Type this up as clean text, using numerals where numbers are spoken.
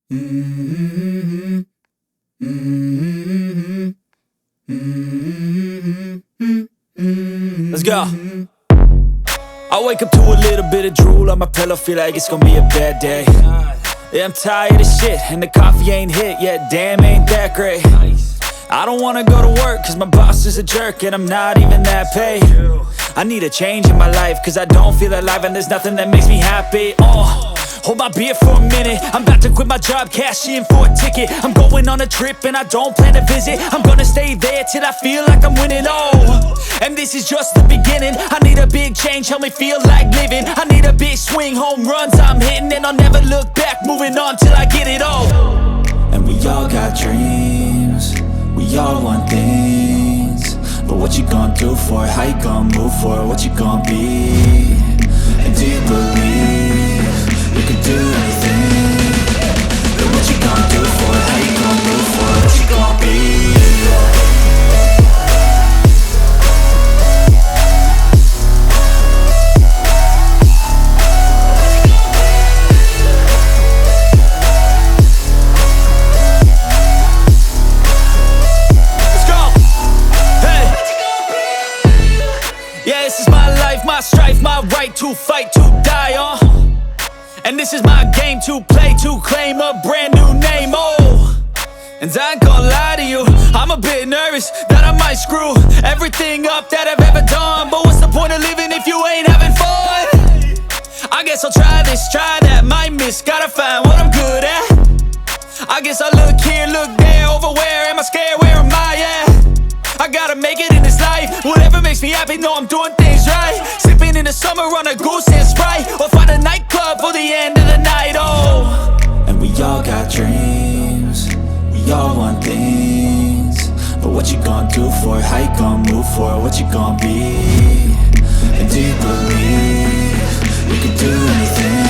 Mm-hmm. Mm-hmm. Mm-hmm. Let's go. I wake up to a little bit of drool on my pillow, feel like it's gonna be a bad day. Yeah, I'm tired of shit, and the coffee ain't hit yet, damn, ain't that great. I don't wanna go to work, cause my boss is a jerk, and I'm not even that paid. I need a change in my life, cause I don't feel alive, and there's nothing that makes me happy. Hold my beer for a minute, I'm about to quit my job, cash in for a ticket. I'm going on a trip and I don't plan to visit. I'm gonna stay there till I feel like I'm winning, and this is just the beginning. I need a big change, help me feel like living. I need a big swing, home runs I'm hitting, and I'll never look back, moving on till I get it all. And we all got dreams, we all want things, but what you gonna do for it? How you gonna move for it? What you gonna be? And do you believe you can do anything? But what you gonna do for it? How you gonna move for it? What you gonna be? Yeah, this is my life, my strife, my right to fight, to die on. And this is my game to play, to claim a brand new name, And I ain't gonna lie to you, I'm a bit nervous that I might screw everything up that I've ever done. But what's the point of living if you ain't having fun? I guess I'll try this, try that, might miss, gotta find what I'm good at. I guess I look here, look there, over where am I scared, where am I at? I gotta make it in this life, whatever makes me happy, know I'm doing things right. Sipping in the summer on a goose and Sprite, or find a nightclub for the end of the night, And we all got dreams, we all want things, but what you gonna do for it? How you gonna move for it? What you gonna be? And do you believe you can do anything?